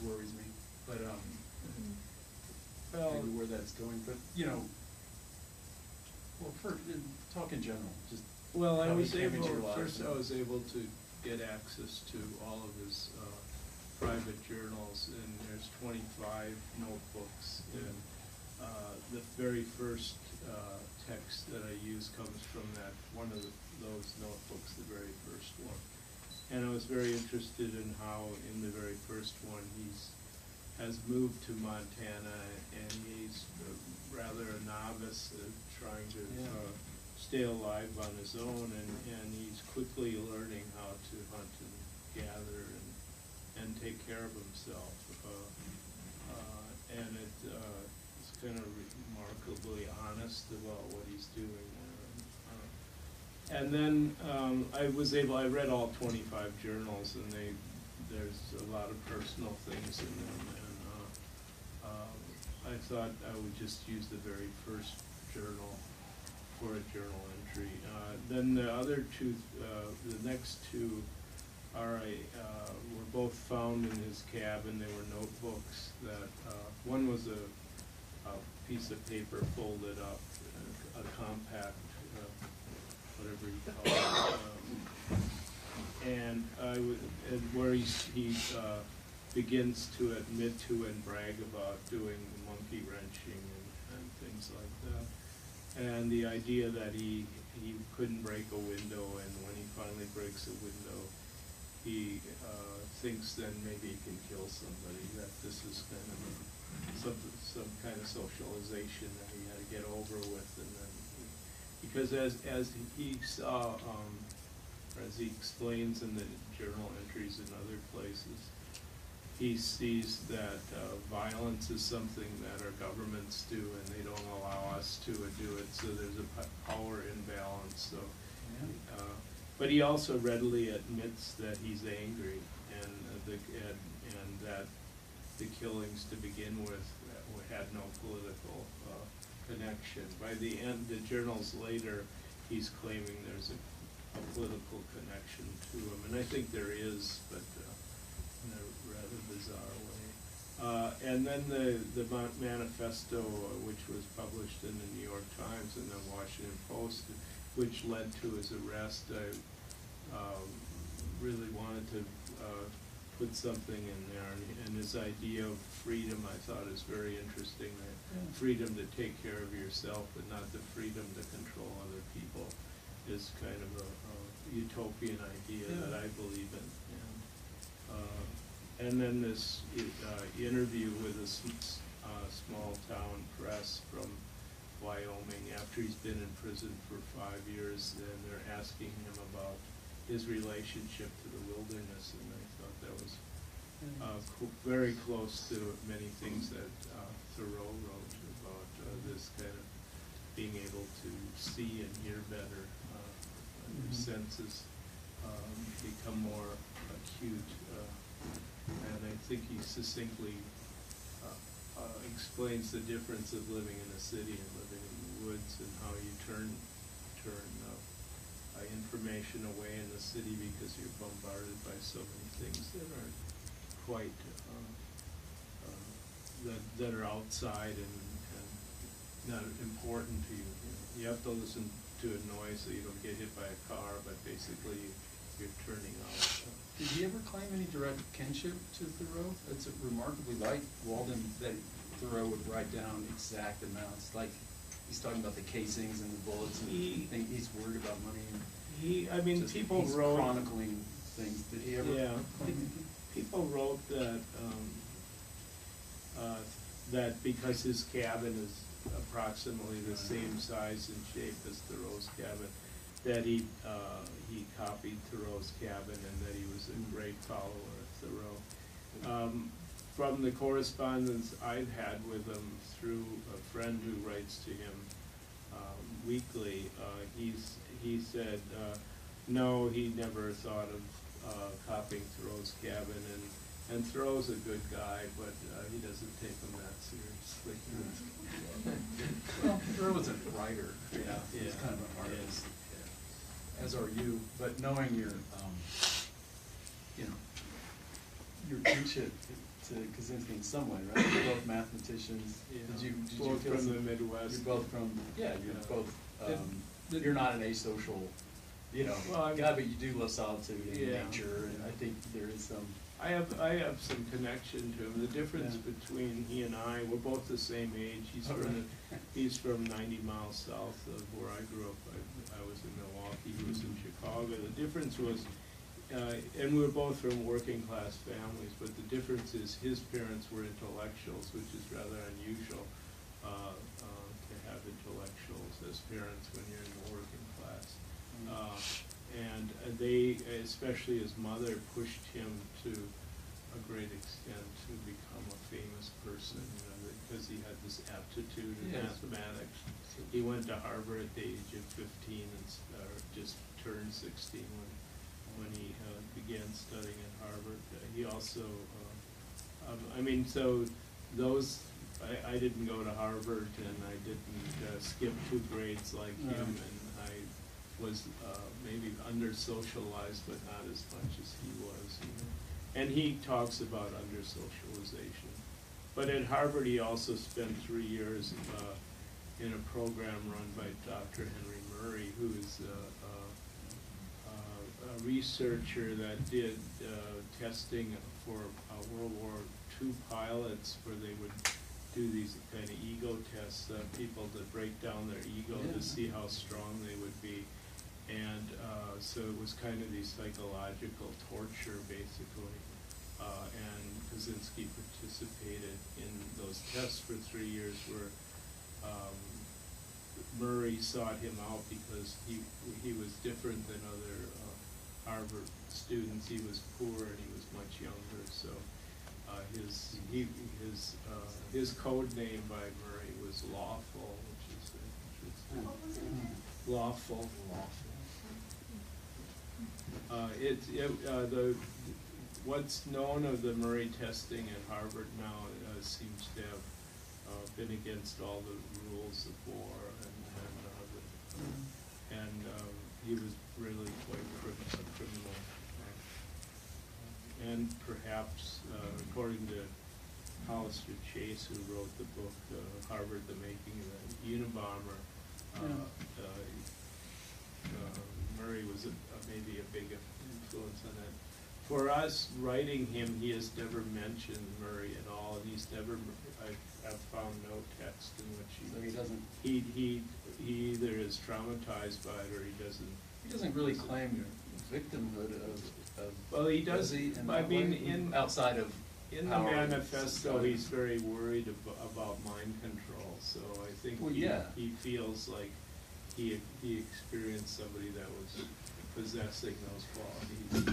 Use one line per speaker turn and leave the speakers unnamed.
worries me. But
well,
maybe where that's going. But you know, well, talk in general. Just
well, I
how
was
he came
able,
into your life
first
and-
I was able to get access to all of his private journals, and there's 25 notebooks, and the very first text that I use comes from that one of those notebooks, the very first one. And I was very interested in how in the very first one has moved to Montana, and he's rather a novice trying to stay alive on his own, and he's quickly learning how to hunt and gather and take care of himself. And it's kind of remarkably honest about what he's doing. And then I read all 25 journals, and there's a lot of personal things in them, and I thought I would just use the very first journal for a journal entry. Then the other two, the next two were both found in his cabin. They were notebooks that, one was a piece of paper folded up, a compact, whatever you call it, and where he begins to admit to and brag about doing monkey wrenching and things like that, and the idea that he couldn't break a window, and when he finally breaks a window, he thinks then maybe he can kill somebody. That this is kind of some kind of socialization that he had to get over with, and then. Because as he saw, or as he explains in the journal entries in other places, he sees that violence is something that our governments do, and they don't allow us to do it. So there's a power imbalance. So, but he also readily admits that he's angry, and that the killings to begin with had no political connection. By the end, the journals later, he's claiming there's a political connection to him, and I think there is, but in a rather bizarre way. And then the manifesto, which was published in the New York Times and the Washington Post, which led to his arrest. I really wanted to put something in there, and his idea of freedom I thought is very interesting. Freedom to take care of yourself, but not the freedom to control other people, is kind of a utopian idea that I believe in. And then this interview with a small town press from Wyoming after he's been in prison for 5 years, and they're asking him about his relationship to the wilderness, and I thought that was very close to many things that Thoreau wrote about this kind of being able to see and hear better, your senses become more acute, and I think he succinctly explains the difference of living in a city and living in the woods, and how you turn information away in the city because you're bombarded by so many things that aren't quite that are outside and not important to you. You have to listen to a noise so you don't get hit by a car, but basically you're turning out.
Did he ever claim any direct kinship to Thoreau? It's remarkably like Walden that Thoreau would write down exact amounts, like he's talking about the casings and the bullets, and he's worried about money.
I mean, people wrote
chronicling things. Did he ever?
Yeah, people wrote that that because his cabin is approximately the same size and shape as Thoreau's cabin, that he copied Thoreau's cabin, and that he was a great follower of Thoreau. From the correspondence I've had with him through a friend who writes to him weekly, he said no, he never thought of copying Thoreau's cabin, and Thoreau's a good guy, but he doesn't take him that seriously.
Well, Thoreau was a writer.
He's
kind of an artist, as are you. But knowing your kinship to Kaczynski in some way, right? You're both mathematicians.
Yeah.
Did you
Both
feel
from
some-
the Midwest.
You're both from, yeah, you're
Yeah.
both,
The-
you're not an asocial, you know,
Well,
guy, but you do love solitude and
Yeah.
nature, and I think there is some.
I have some connection to him. The difference
Yeah.
between he and I, we're both the same age. He's from 90 miles south of where I grew up. I was in Milwaukee, he was in Chicago. The difference was, and we were both from working class families, but the difference is his parents were intellectuals, which is rather unusual to have intellectuals as parents when you're in the working class. And they, especially his mother, pushed him to a great extent to become a famous person, you know, because he had this aptitude in mathematics. He went to Harvard at the age of 15 and just turned 16 when he began studying at Harvard. He also, I mean, so those, I didn't go to Harvard and I didn't skip 2 grades like him, and I was maybe under-socialized, but not as much as he was. You know? And he talks about under-socialization. But at Harvard, he also spent 3 years in a program run by Dr. Henry Murray, who is a researcher that did testing for World War II pilots, where they would do these kind of ego tests, people to break down their ego to see how strong they would be. And so it was kind of the psychological torture, basically. And Kaczynski participated in those tests for 3 years, where Murray sought him out because he was different than other Harvard students. He was poor and he was much younger, so his code name by Murray was Lawful, which is interesting.
What was it?
Lawful. What's known of the Murray testing at Harvard now seems to have been against all the rules of war, and he was really quite a criminal. And perhaps, according to Hollister Chase, who wrote the book Harvard: The Making of the Unabomber, Murray was maybe a big influence on that. For us, writing him, he has never mentioned Murray at all, and he's never. I've found no text in which
So he doesn't.
He either is traumatized by it or he doesn't.
He doesn't really claim victimhood of.
Well, he does. I mean,
outside of.
In the manifesto, he's very worried about mind control. So I think he feels like he experienced somebody that was possessing those qualities.